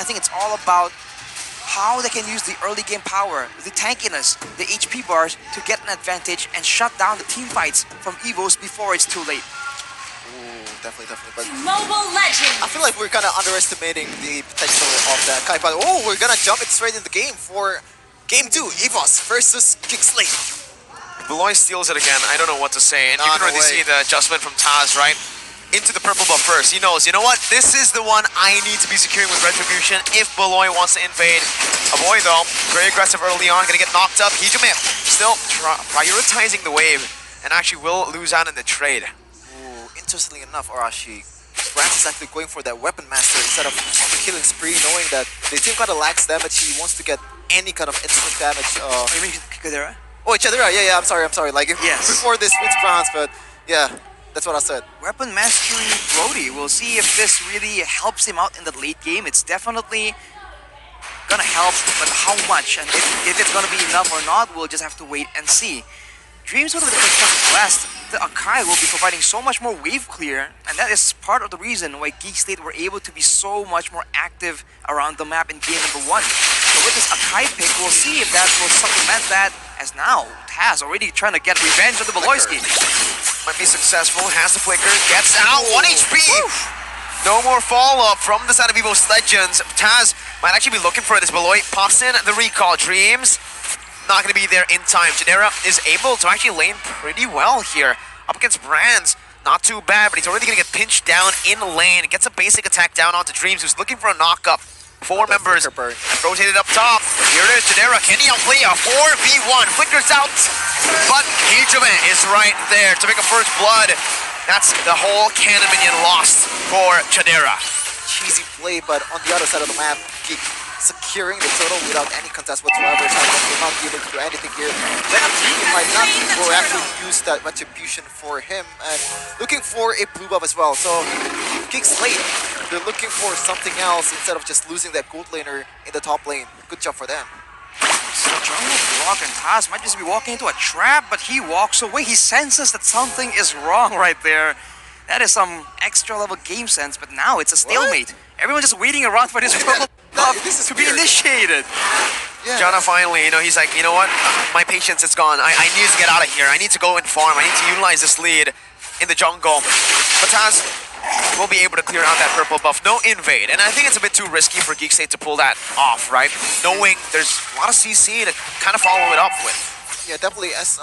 I think it's all about how they can use the early game power, the tankiness, the HP bars to get an advantage and shut down the team fights from Evos before it's too late. Ooh, definitely. But Mobile Legends! I feel like we're kind of underestimating the potential of that Kai. But oh, we're gonna jump it straight in the game for Game 2, Evos versus Slate. Beloy steals it again. I don't know what to say. And you can already see the adjustment from Taz, right? Into the purple buff first. He knows, you know what? This is the one I need to be securing with Retribution if Beloy wants to invade. Avoy though, very aggressive early on, gonna get knocked up. Hijime still prioritizing the wave and actually will lose out in the trade. Ooh, interestingly enough, Arashi, Brance is actually going for that Weapon Master instead of killing spree, knowing that the team kind of lacks damage. He wants to get any kind of instant damage. You mean Chadera? Oh, Chadera, yeah, I'm sorry. Like, yes. Before this with Brance, but yeah. That's what I said. Weapon Mastery Brody. We'll see if this really helps him out in the late game. It's definitely gonna help, but how much? And if it's gonna be enough or not, we'll just have to wait and see. Dreams out of the Constructed West, the Akai will be providing so much more wave clear, and that is part of the reason why Slate were able to be so much more active around the map in game number 1. So with this Akai pick, we'll see if that will supplement that, as now Taz already trying to get revenge on the Beloyski. Might be successful, has the flicker, gets out, 1 HP! No more follow-up from the side of Evos Legends. Taz might actually be looking for this. Beloy pops in the recall. Dreams not going to be there in time. Chadera is able to actually lane pretty well here. Up against Brands, not too bad, but he's already going to get pinched down in lane. Gets a basic attack down onto Dreams, who's looking for a knock-up. 4 members rotated up top. Here it is, Chadera. Can he outplay a 4v1? Flickers out, but Hijime is right there to make a first blood. That's the whole cannon minion lost for Chadera. Cheesy play, but on the other side of the map, Geek securing the turtle without any contest whatsoever. So will not be able to do anything here. Then he might not will actually use that retribution for him, and looking for a blue buff as well. So Geek Slate, they're looking for something else instead of just losing that gold laner in the top lane. Good job for them. So jungle block and Taz might just be walking into a trap, but he walks away. He senses that something is wrong right there. That is some extra level game sense, but now it's a stalemate. Everyone's just waiting around for this purple buff to be initiated. Yeah. Jana finally, he's like, you know what? My patience is gone. I need to get out of here. I need to go and farm. I need to utilize this lead in the jungle. But Taz will be able to clear out that purple buff. No invade. And I think it's a bit too risky for Slate to pull that off, right? Knowing there's a lot of CC to kind of follow it up with. Yeah, definitely. As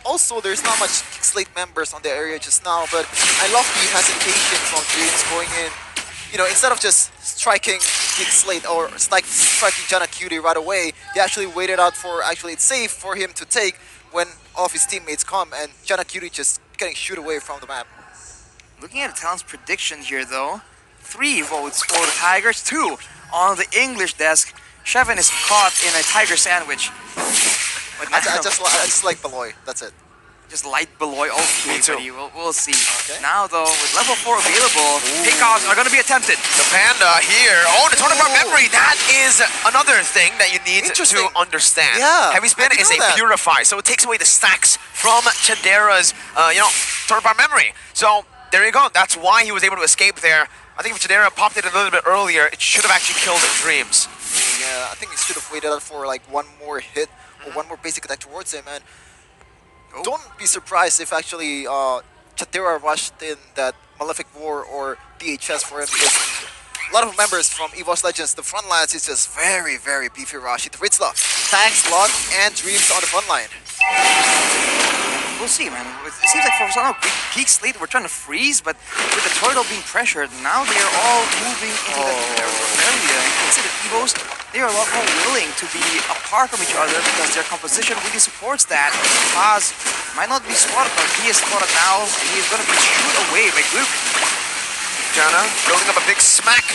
also, there's not much Slate members on the area just now, but I love the hesitation from Dreams going in. Instead of just striking Slate or striking Jana Cutie right away, they actually waited out for it's safe for him to take when all of his teammates come, and Jana Cutie just getting shoot away from the map. Looking at the talent's prediction here, though, 3 votes for the Tigers, 2 on the English desk. Shevin is caught in a tiger sandwich. But I just like Beloy, that's it. Just light Beloy, okay, buddy, we'll see. Okay. Now, though, with level 4 available, takeoffs are going to be attempted. The Panda here. Oh, the Totem Bar Memory. That is another thing that you need to understand. Yeah, Heavy Spin is a Purify, so it takes away the stacks from Chadera's, Totem Bar Memory. So, there you go. That's why he was able to escape there. I think if Chadera popped it a little bit earlier, it should have actually killed Dreams. Yeah, I think he should have waited out for like one more hit or one more basic attack towards him, and don't be surprised if actually Chadera rushed in that Malefic War or DHS for him, because a lot of members from Evos Legends, the front lines is just very, very beefy Rashi. The Ritzla, Tanks, Lot, and Dreams on the front line. We'll see, man. It seems like for some Slate were trying to freeze, but with the turtle being pressured, now they are all moving into that area. You can see the Evos, they are a lot more willing to be apart from each other because their composition really supports that. Paz might not be spotted, but he is spotted now, and he is going to be shooed away by Luke. Jana building up a big smack.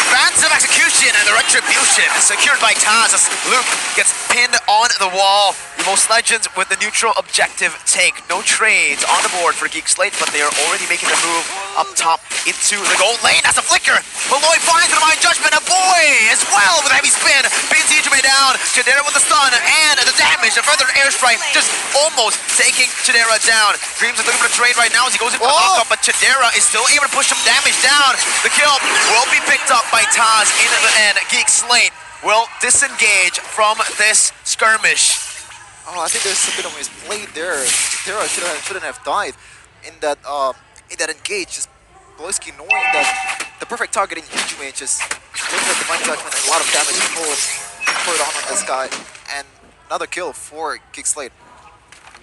Advance of execution and the retribution secured by Taz as Luke gets pinned on the wall. Evos Legends with the neutral objective take. No trades on the board for Slate, but they are already making the move up top into the gold lane. That's a flicker. Beloy finds the Divine Judgment. A boy as well with a heavy spin. Pins Hijime down. Chadera with the stun and the damage. The further air airstrike, just almost taking Chidera down. Dreams is looking for the trade right now as he goes in for the knockup, but Chidera is still able to push some damage down. The kill will be picked up by Taz in the end. Geek Slate will disengage from this skirmish. Oh, I think there's a bit of misplay there. Chidera shouldn't have died in that engage. Just Boloski knowing that the perfect target in Hijime, just looking at Divine Judgment and a lot of damage poured on this guy. And another kill for Geek Slate.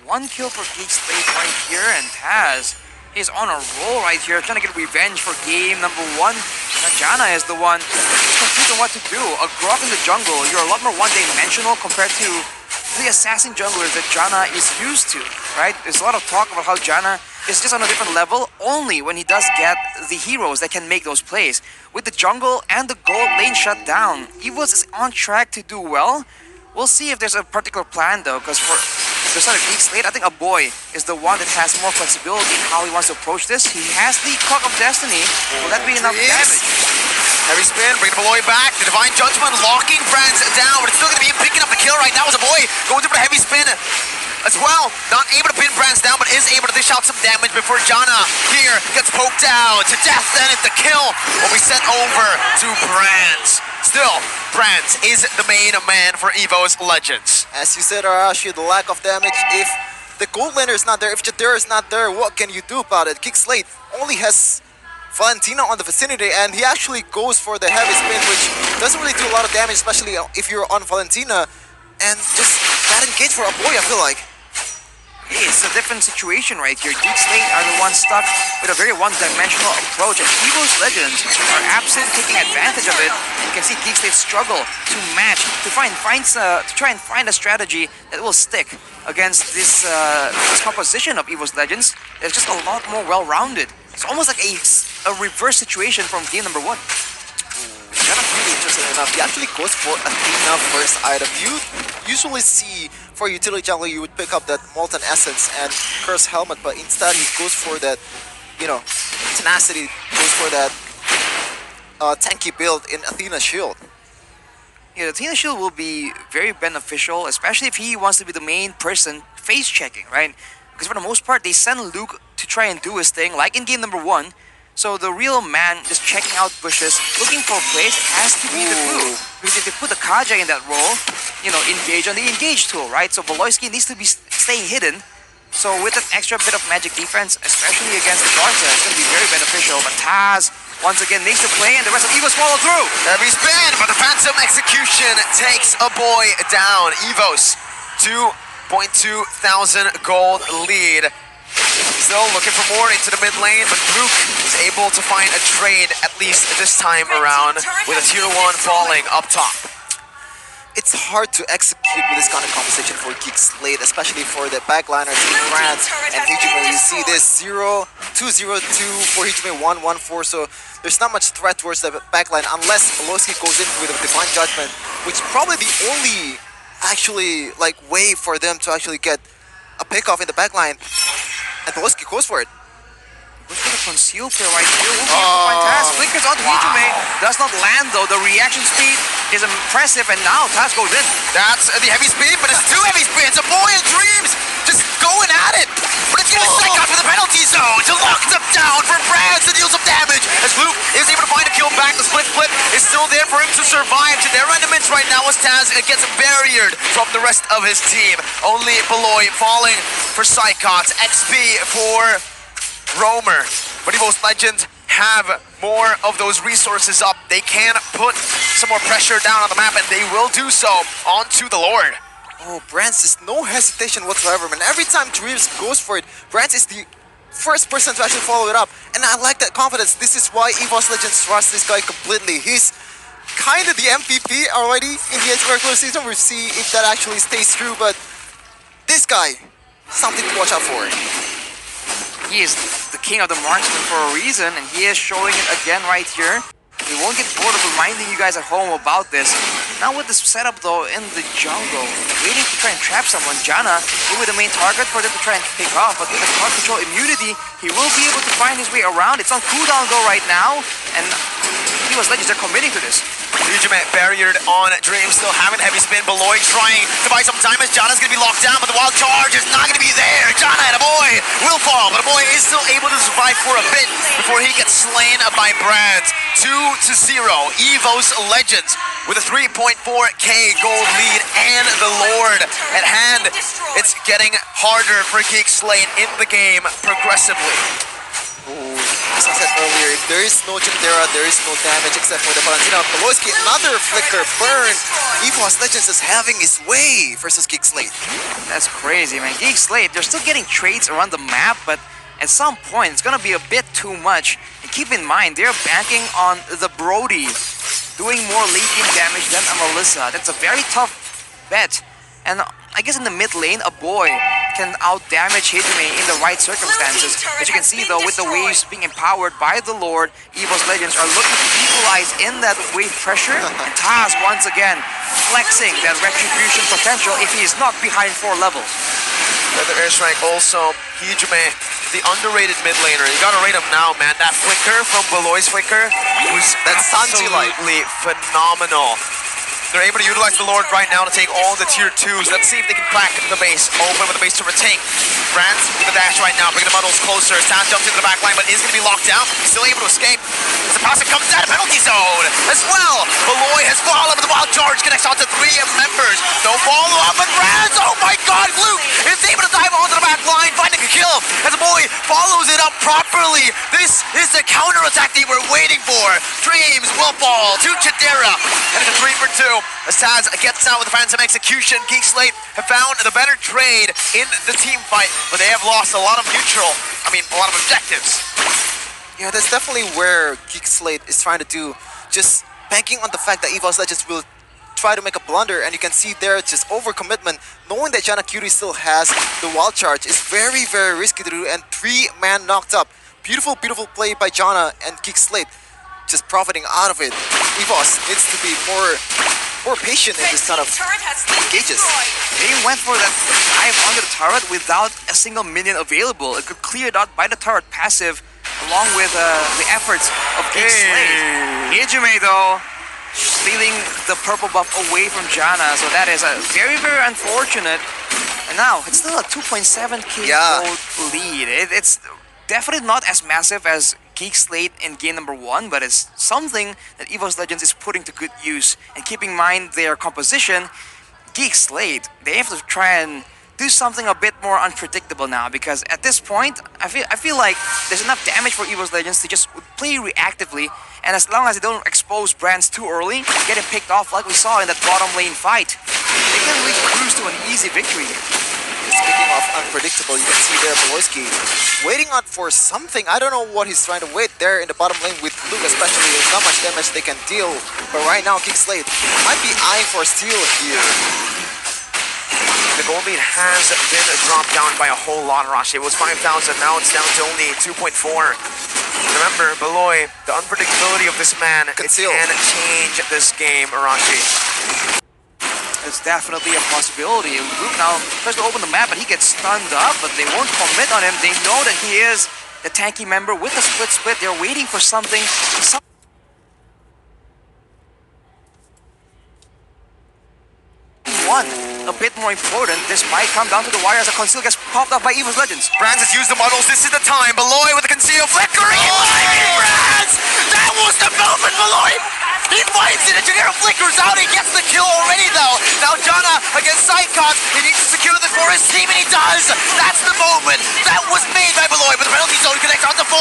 One kill for Geek Slate right here, and Taz is on a roll right here, trying to get revenge for game number 1. Now Janna is the one who's confused on what to do. A Grok in the jungle, you're a lot more one-dimensional compared to the assassin junglers that Janna is used to, right? There's a lot of talk about how Janna is just on a different level only when he does get the heroes that can make those plays. With the jungle and the gold lane shut down, Evos is on track to do well. We'll see if there's a particular plan though, because for the side of Geek Slate, I think a boy is the one that has more flexibility in how he wants to approach this. He has the Clock of Destiny. Will that be enough damage? Heavy spin, bringing Beloy back. The Divine Judgment locking Brands down, but it's still going to be him picking up the kill right now as a boy going to put a heavy spin as well. Not able to pin Brands down, but is able to dish out some damage before Janna here gets poked out to death. Then the kill will be sent over to Brands. Still, Brands is the main man for Evos Legends. As you said, Arashi, the lack of damage. If the gold laner is not there, if Chidera is not there, what can you do about it? Geek Slate only has Valentina on the vicinity, and he actually goes for the heavy spin, which doesn't really do a lot of damage, especially if you're on Valentina. And just bad engage for a boy, I feel like. It's a different situation right here. Geek Slate are the ones stuck with a very one-dimensional approach, and Evos Legends are absolutely taking advantage of it. You can see Geek Slate struggle to match, to try and find a strategy that will stick against this composition of Evos Legends. It's just a lot more well-rounded. It's almost like a reverse situation from game number 1. Kind of really interesting enough. He actually goes for Athena first item. You usually see for utility jungler you would pick up that Molten Essence and Curse Helmet, but instead he goes for that, you know, tenacity, goes for that tanky build in Athena Shield. Yeah, the Athena Shield will be very beneficial, especially if he wants to be the main person face checking, right? Because for the most part, they send Luke to try and do his thing, like in game number 1. So the real man just checking out bushes, looking for plays, has to be the Blue. Because if they put the Kaja in that role, you know, engage on the engage tool, right? So Voloisky needs to be staying hidden. So with that extra bit of magic defense, especially against the Barca, it's going to be very beneficial. But Taz, once again, makes the play, and the rest of Evos follow through. Heavy spin, but the Phantom Execution takes a boy down. Evos, 2.2 thousand gold lead. Still looking for more into the mid lane, but Luke is able to find a trade at least this time around with a tier 1 falling up top. It's hard to execute with this kind of composition for Geek Slate, especially for the backliners in France and Hijime. You see this 0-2-0-2 for Hijime 1-1-4, so there's not much threat towards the backline unless Boloski goes in with a Divine Judgment, which is probably the only actually like way for them to actually get a pick-off in the backline. And Boloski goes for it. Look at the conceal play right here. Fantastic. Flickers on Hijime. Does not land though. The reaction speed is impressive, and now Taz goes in. That's the heavy speed, but it's 2 heavy speeds. A boy in dreams just going at it. But it's going to strike out for the penalty zone to lock them down for Brands to deal some damage. As Luke is able to find a kill back. The split flip is still there for him to survive. To their endaments right now as Taz gets barriered from the rest of his team. Only Beloy falling for Psychots. XP for Roamer. But Evos Legends have more of those resources up. They can put some more pressure down on the map, and they will do so onto the Lord. Oh, Brands is no hesitation whatsoever, man. Every time Dreams goes for it, Brands is the first person to actually follow it up. And I like that confidence. This is why Evos Legends trust this guy completely. He's kind of the MVP already in the regular season. We'll see if that actually stays true, but this guy, something to watch out for. He is the king of the marksman for a reason, and he is showing it again right here. He won't get bored of reminding you guys at home about this. Now with this setup though in the jungle, waiting to try and trap someone, Janna will be the main target for them to try and pick off, but with the card control immunity, he will be able to find his way around. It's on cooldown though right now, and Evos Legends are committing to this. Hijime barrier cleared on Dream. Still having heavy spin. Beloy trying to buy some time as Jana's going to be locked down, but the wild charge is not going to be there. Jana and Aboy will fall, but Aboy is still able to survive for a bit before he gets slain by Brands. 2-0. Evos Legends with a 3.4k gold lead and the Lord at hand. It's getting harder for Geek Slate in the game progressively. Ooh, as I said earlier, if there is no Chitera, there is no damage except for the Valentina. Beloyski, another flicker burn. Evos Legends is having his way versus Geek Slate. That's crazy, man. Geek Slate, they're still getting trades around the map, but at some point, it's gonna be a bit too much. And keep in mind, they're banking on the Brody doing more late game damage than a Melissa. That's a very tough bet. And I guess in the mid lane, a boy can out-damage Hijime in the right circumstances. As you can see though, with the waves being empowered by the Lord, Evos Legends are looking to equalize in that wave pressure. And Taz once again flexing that retribution potential if he is not behind 4 levels. Another airstrike also. Hijime, the underrated mid laner. You gotta rate him now, man. That flicker from Beloy's flicker was absolutely phenomenal. They're able to utilize the Lord right now to take all the tier 2s. Let's see if they can crack the base. Open with the base to retake. Brands with the dash right now, bringing the muddles closer. Taz jumps into the back line, but is going to be locked down. He's still able to escape. As the passive comes out of penalty zone as well. Beloy has fallen, but the wild charge connects onto 3 members. No follow-up, but Brands, oh my god, Luke is able to dive onto the back line, finding a kill as the boy follows it up properly. This is the counter-attack they were waiting for. Dreams will fall to Chidera, and it's a 3 for 2. As Taz gets out with a phantom execution, Geek Slate have found the better trade in the team fight, but they have lost a lot of a lot of objectives. Yeah, that's definitely where Geek Slate is trying to do. Just banking on the fact that Evos Legends will try to make a blunder, and you can see there just overcommitment. Knowing that Jana Curie still has the wild charge is very, very risky to do, and 3-man knocked up. Beautiful, beautiful play by Jana and Geek Slate, just profiting out of it. Evos needs to be more patient in this kind of engages. They went for that dive under the turret without a single minion available. It got cleared out by the turret passive along with the efforts of Geek Slate. Hijime though, stealing the purple buff away from Jana, so that is a very, very unfortunate. And now, it's still a 2.7k gold lead. It's definitely not as massive as Geek Slate in game number 1, but it's something that Evos Legends is putting to good use. And keeping in mind their composition, Geek Slate, they have to try and do something a bit more unpredictable now, because at this point, I feel like there's enough damage for Evos Legends to just play reactively, and as long as they don't expose Brands too early, getting picked off like we saw in that bottom lane fight, they can really cruise to an easy victory. Speaking of unpredictable, you can see there Beloyski waiting out for something. I don't know what he's trying to wait there in the bottom lane with Luke, especially. There's not much damage they can deal. But right now, Geek Slate might be eyeing for a steal here. The gold lead has been dropped down by a whole lot, Arashi. It was 5,000, now it's down to only 2.4. Remember, Beloy, the unpredictability of this man, it can change this game, Arashi. It's definitely a possibility. Luke now tries to open the map, but he gets stunned up, but they won't commit on him. They know that he is the tanky member with the split. They're waiting for something. A bit more important, this might come down to the wire as a conceal gets popped up by Evos Legends. Brands has used the models, this is the time. Beloy with the conceal flickering. Brands! That was the moment, Beloy! He finds it, and Janero flickers out, he gets the kill already though. Now Jana against Psychots, he needs to secure this for his team, and he does! That's the moment that was made by Beloy, but the penalty zone connects onto 4.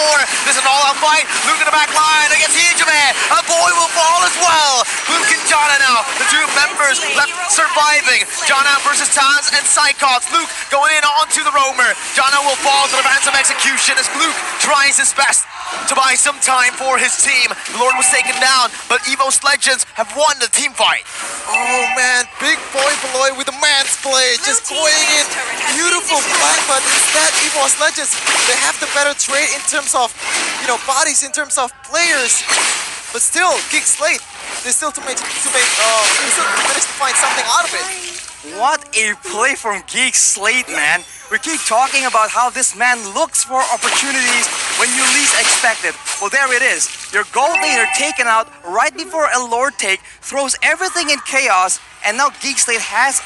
This is an all-out fight. Luke in the back line against Hijime. A boy will fall as well. Luke and Jana now, the 2 members left surviving. Jana versus Taz and Psychots. Luke going in onto the roamer. Jana will fall to the ransom execution as Luke tries his best to buy some time for his team. The Lord was taken down, but Evos Legends have won the team fight. Oh man, big boy Beloy with the man's play, just going in. Beautiful fight, but instead Evos Legends, they have the better trade in terms of, bodies, in terms of players. But still, Geek Slate, they still manage to find something out of it. What a play from Geek Slate, man. We keep talking about how this man looks for opportunities when you least expect it. Well, there it is. Your gold laner taken out right before a Lord take, throws everything in chaos, and now Geek Slate has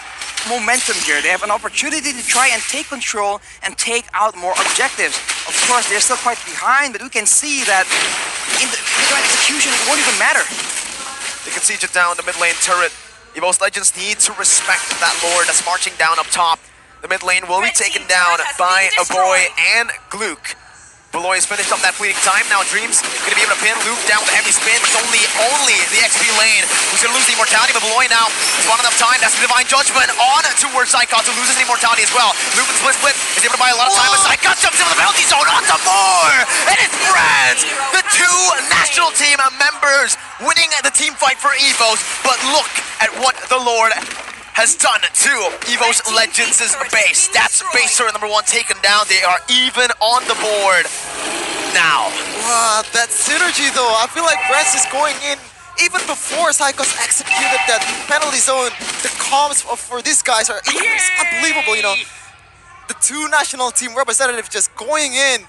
momentum here. They have an opportunity to try and take control and take out more objectives. Of course, they're still quite behind, but we can see that in the execution, it won't even matter. They can siege it down the mid lane turret. Evos Legends need to respect that Lord that's marching down up top. The mid lane will be taken down by Aboy and Gluck. Beloy has finished up that fleeting time. Now Dreams going to be able to pin Luke down with a heavy spin. It's only the XP lane who's going to lose the immortality. But Beloy now has bought enough time. That's the Divine Judgment on towards Psychot, who loses the immortality as well. Luke with split is able to buy a lot of time. But Psychot jumps into the penalty zone on to more. And it's Brands, the two national team members winning the team fight for Evos. But look at what the Lord has done to Evos Legends' base. That's base turret number 1 taken down. They are even on the board now. Wow, that synergy though. I feel like Brands is going in even before Psychos executed that penalty zone. The comms for these guys are unbelievable, you know. The two national team representatives just going in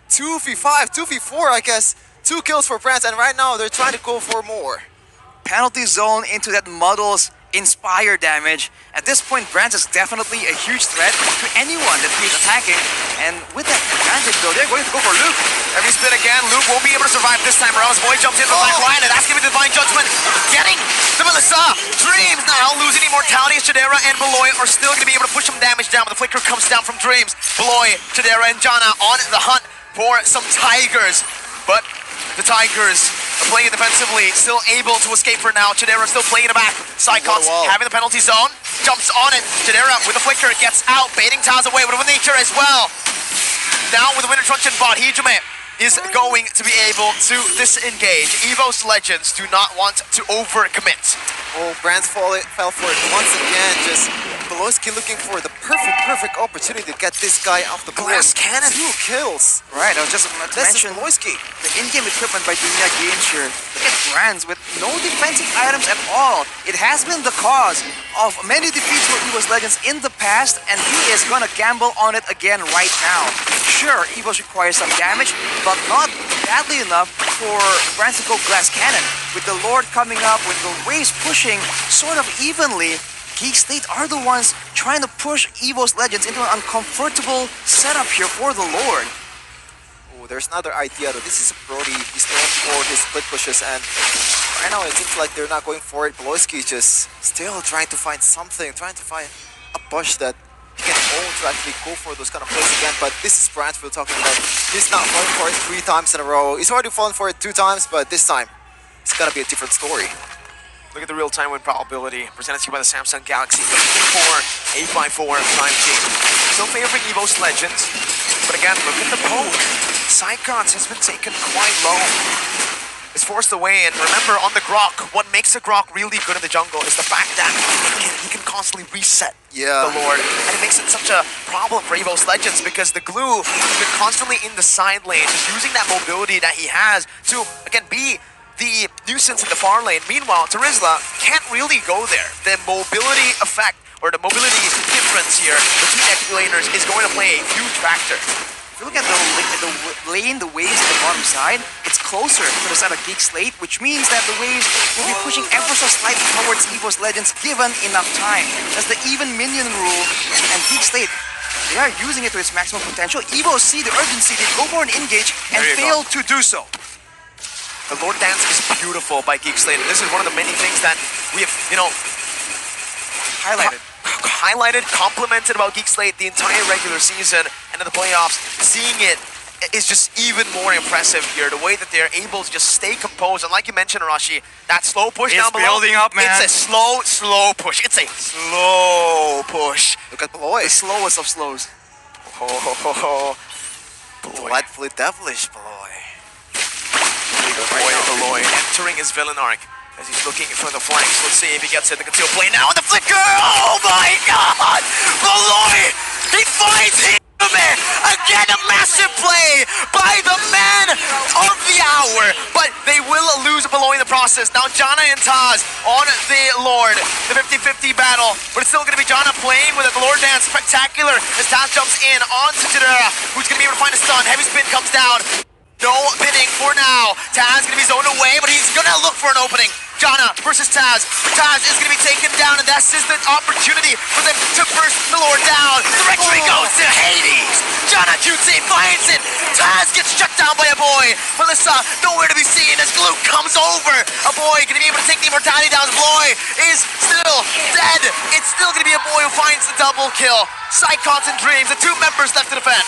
2v5, 2v4, I guess. 2 kills for Brands, and right now they're trying to go for more. Penalty zone into that muddles inspire damage. At this point, Brands is definitely a huge threat to anyone that he's attacking. And with that advantage, though, they're going to go for Luke. Heavy spin again. Luke won't be able to survive this time around. His boy jumps in the back line, and that's giving the Divine Judgment. Getting to Melissa. Dreams now losing immortality. Chidera and Beloy are still going to be able to push some damage down, but the flicker comes down from Dreams. Beloy, Chidera, and Jana on the hunt for some Tigers. But the Tigers are playing it defensively, still able to escape for now. Chidera still playing in the back. Psychots having the penalty zone, jumps on it. Chidera with the flicker gets out, baiting Taz away with a nature as well. Now with the Winter Truncheon bot, Hijime is going to be able to disengage. Evos Legends do not want to overcommit. Oh, Brands fell for it once again. Just Beloyski looking for the perfect opportunity to get this guy off the board. Glass cannon. 2 kills. Right, I was just about to mention Beloyski. the in-game equipment by Dunia Games here. Look at Brands with no defensive items at all. It has been the cause of many defeats for Evos Legends in the past, and he is gonna gamble on it again right now. Sure, Evos requires some damage, but not badly enough for Brands to go Glass Cannon. With the Lord coming up, with the waves pushing sort of evenly, Geek Slate are the ones trying to push Evos Legends into an uncomfortable setup here for the Lord. Oh, there's another idea though. This is Brody. He's known for his split pushes, and right now it seems like they're not going for it. Beloyski is just still trying to find something, trying to find a push that he can own to actually go for those kind of plays again. But this is Brands we're talking about. He's not falling for it 3 times in a row. He's already fallen for it 2 times, but this time it's gonna be a different story. Look at the real-time win probability presented to you by the Samsung Galaxy A54 5G. Still favoring Evos Legends, but again, look at the poke. Psychots has been taken quite low. It's forced away, and remember, on the Grok, what makes the Grok really good in the jungle is the fact that he can constantly reset the Lord, and it makes it such a problem for Evos Legends because the Glue has been constantly in the side lane, just using that mobility that he has to, again, be the nuisance in the far lane. Meanwhile, Terizla can't really go there. The mobility effect, or the mobility difference here between XP laners is going to play a huge factor. If you look at the lane, the waves on the bottom side, it's closer to the side of Geek Slate, which means that the waves will be pushing ever so slightly towards Evos Legends given enough time. That's the even minion rule, and Geek Slate, they are using it to its maximum potential. Evos see the urgency, they go for an engage, and fail to do so. The Lord Dance is beautiful by Geek Slate, and this is one of the many things that we have, highlighted, complimented about Geek Slate the entire regular season, and in the playoffs, seeing it is just even more impressive here. The way that they're able to just stay composed, and like you mentioned, Arashi, that slow push down below. It's building up, man. It's a slow push. It's a slow push. Look at Beloy. The slowest of slows. Delightfully devilish Beloy. Beloy entering his villain arc as he's looking for the flanks. Let's see if he gets it. The conceal play now, and the flicker! Oh my god! Beloy! He finds him! Again, a massive play by the man of the hour, but they will lose Beloy in the process. Now Jana and Taz on the Lord, the 50-50 battle, but it's still going to be Jana playing with it. The Lord Dance, spectacular as Taz jumps in onto Chidera, who's going to be able to find a stun. Heavy spin comes down. No pinning for now. Taz gonna be zoned away, but he's gonna look for an opening. Janna versus Taz. Taz is gonna be taken down, and this is the opportunity for them to burst the Lord down. The victory goes to Hades. Janna Jutse finds it. Taz gets shut down by a boy. Melissa nowhere to be seen as Glue comes over. A boy gonna be able to take the immortality down. Bloy is still dead. It's still gonna be a boy who finds the double kill. Psychons and Dreams, the two members left to defend.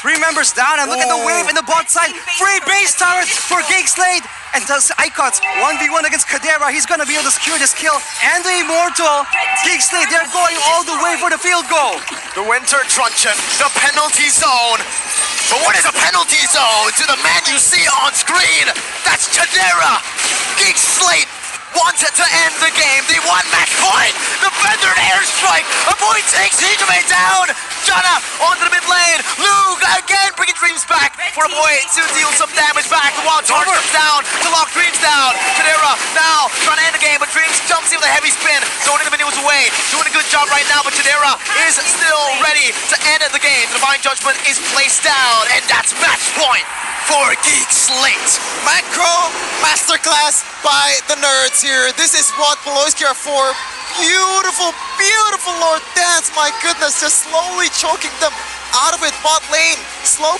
3 members down, and look at the wave in the bot side. Free base towers for Geek Slate. And does Icons 1v1 against Kadera. He's gonna be able to secure this kill. And the Immortal. Geek Slate, they're going all the way for the field goal. The Winter Truncheon, the penalty zone. But what is a penalty zone to the man you see on screen? That's Kadera. Geek Slate wanted to end the game. They want match point. The feathered airstrike. A boy takes Hijime down. Janna onto the mid lane. Luke again bringing Dreams back for a boy to deal some damage back. The Wild Charge comes down to lock Dreams down. Kadera now trying to end the game, but Dreams jumps in with a heavy spin. Zoning the minions away. Doing a good job right now, but Kadera is still ready to end the game. The Divine Judgment is placed down, and that's match point for Geek Slate. Macro masterclass by the nerds here. This is what Poloski are for. Beautiful, beautiful Lord Dance. My goodness, just slowly choking them out of it. Bot lane, slow